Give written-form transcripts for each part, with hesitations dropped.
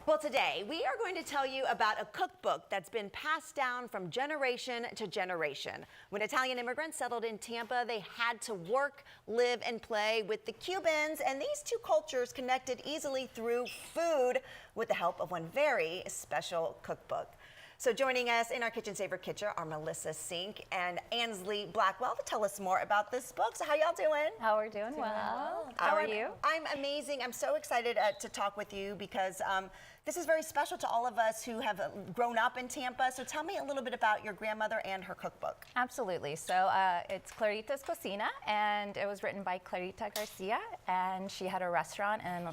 Well, today we are going to tell you about a cookbook that's been passed down from generation to generation. When Italian immigrants settled in Tampa, they had to work, live, and play with the Cubans, and these two cultures connected easily through food with the help of one very special cookbook. So joining us in our Kitchen Saver kitchen are Melissa Sink and Ansley Blackwell to tell us more about this book. So how y'all doing? How are we doing? Well. How are you? I'm amazing. I'm so excited to talk with you because this is very special to all of us who have grown up in Tampa. So tell me a little bit about your grandmother and her cookbook. Absolutely. So it's Clarita's Cocina, and it was written by Clarita Garcia, and she had a restaurant in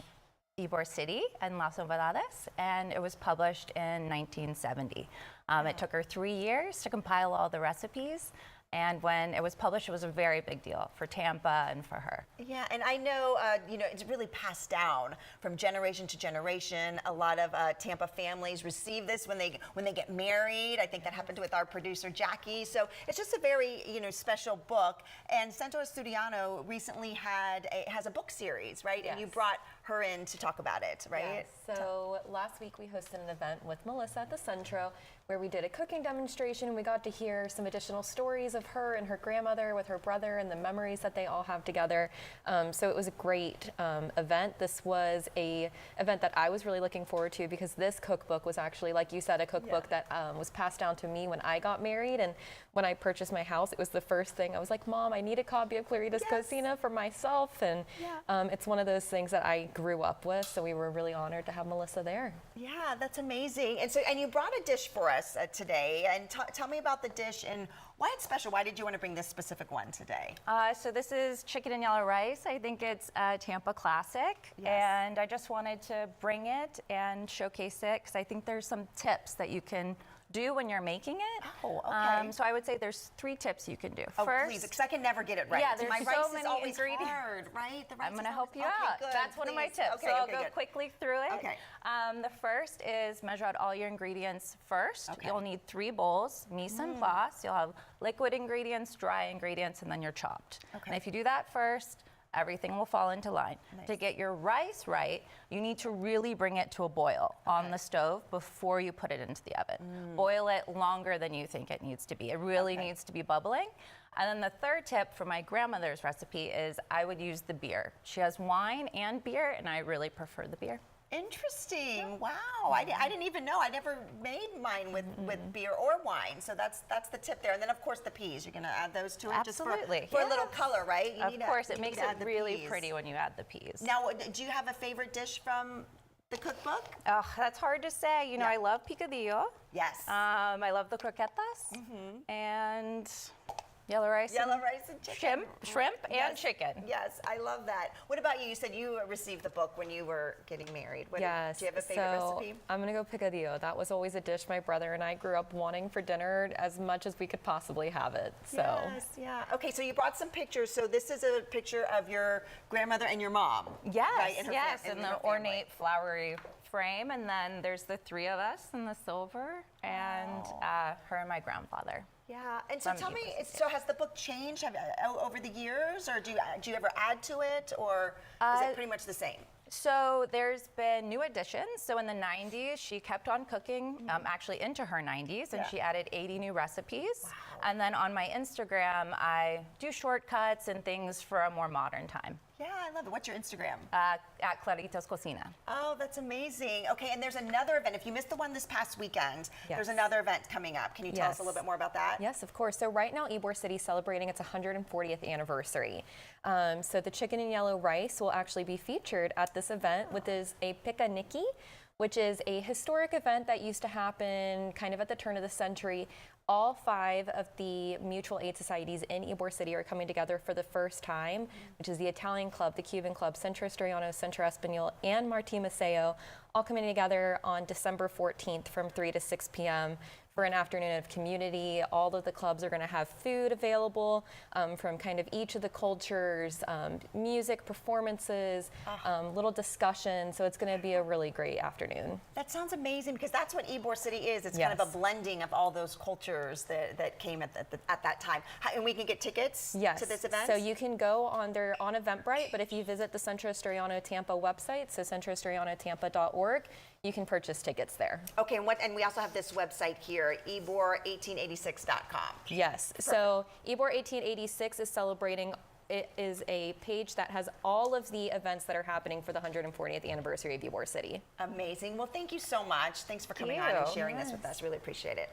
Ybor City and Las Novedades, and it was published in 1970. It took her 3 years to compile all the recipes, and when it was published, it was a very big deal for Tampa and for her. Yeah, and I know, it's really passed down from generation to generation. A lot of Tampa families receive this when they get married. I think that happened with our producer Jackie. So it's just a very special book. And Centro Estudiano recently has a book series, right? Yes. And you brought her in to talk about it, right? Yes. So last week we hosted an event with Melissa at the Centro where we did a cooking demonstration, and we got to hear some additional stories of her and her grandmother with her brother and the memories that they all have together. So it was a great event. This was a event that I was really looking forward to because this cookbook was actually, like you said, a cookbook that was passed down to me when I got married, and when I purchased my house, it was the first thing. I was like, Mom, I need a copy of Clarita's Cocina for myself, and it's one of those things that I grew up with, so we were really honored to have Melissa there. Yeah, that's amazing. And you brought a dish for us today, and tell me about the dish and why it's special. Why did you want to bring this specific one today? So this is chicken and yellow rice. I think it's a Tampa classic, and I just wanted to bring it and showcase it because I think there's some tips that you can do when you're making it. Oh, okay. So I would say there's 3 tips you can do. Oh, First, please, because I can never get it right. Yeah, there's my so rice many is always ingredients. hard, right? The rice I'm going to is help always... you out. Good, That's one of my please. tips. Okay, so I'll okay, go good. quickly through it. Okay. The first is measure out all your ingredients first. Okay. You'll need 3 bowls, mise en place. You'll have liquid ingredients, dry ingredients, and then you're chopped. Okay. And if you do that first, everything will fall into line. Nice. To get your rice right, you need to really bring it to a boil on the stove before you put it into the oven. Boil it longer than you think it needs to be. It really needs to be bubbling. And then the third tip for my grandmother's recipe is I would use the beer. She has wine and beer, and I really prefer the beer. Interesting. Wow. I didn't even know. I never made mine with beer or wine. So that's the tip there. And then, of course, the peas. You're going to add those to it Absolutely. just for a little color, right? Of course, it makes it really pretty when you add the peas. Now, do you have a favorite dish from the cookbook? Oh, that's hard to say. You know, I love picadillo. Yes. I love the croquetas. And yellow rice and chicken. Shrimp and chicken. Yes, I love that. What about you? You said you received the book when you were getting married. Yes. Do you have a favorite recipe? I'm going to go picadillo. That was always a dish my brother and I grew up wanting for dinner as much as we could possibly have it. So. Yes, yeah. Okay, so you brought some pictures. So this is a picture of your grandmother and your mom. Yes, right? And in the ornate flowery frame. And then there's the 3 of us in the silver, and her and my grandfather. Yeah, and so tell me, so has the book changed over the years, or do you ever add to it, or is it pretty much the same? So there's been new additions. So in the 90s, she kept on cooking, actually into her 90s, and she added 80 new recipes. Wow. And then on my Instagram, I do shortcuts and things for a more modern time. Yeah, I love it. What's your Instagram? At Clarita's Cocina. Oh, that's amazing. Okay, and there's another event. If you missed the one this past weekend, there's another event coming up. Can you tell us a little bit more about that? Yes, of course. So right now, Ybor City is celebrating its 140th anniversary. So the chicken and yellow rice will actually be featured at this event, which is a picnic, which is a historic event that used to happen kind of at the turn of the century. All 5 of the mutual aid societies in Ybor City are coming together for the first time, which is the Italian Club, the Cuban Club, Centro Estudiano, Centro Espanol, and Martí Maceo, all coming together on December 14th from 3 to 6 p.m. for an afternoon of community. All of the clubs are going to have food available from kind of each of the cultures, music, performances, little discussion. So it's going to be a really great afternoon. That sounds amazing because that's what Ybor City is. It's kind of a blending of all those cultures that came at that time. And we can get tickets to this event? So you can go on Eventbrite, but if you visit the Centro Estudiano Tampa website, so centroestudianotampa.org, you can purchase tickets there. Okay, and we also have this website here, ebor1886.com. Yes. So Ybor 1886 is celebrating. It is a page that has all of the events that are happening for the 140th anniversary of Ybor City. Amazing. Well, thank you so much. Thanks for coming on and sharing this with us. Really appreciate it.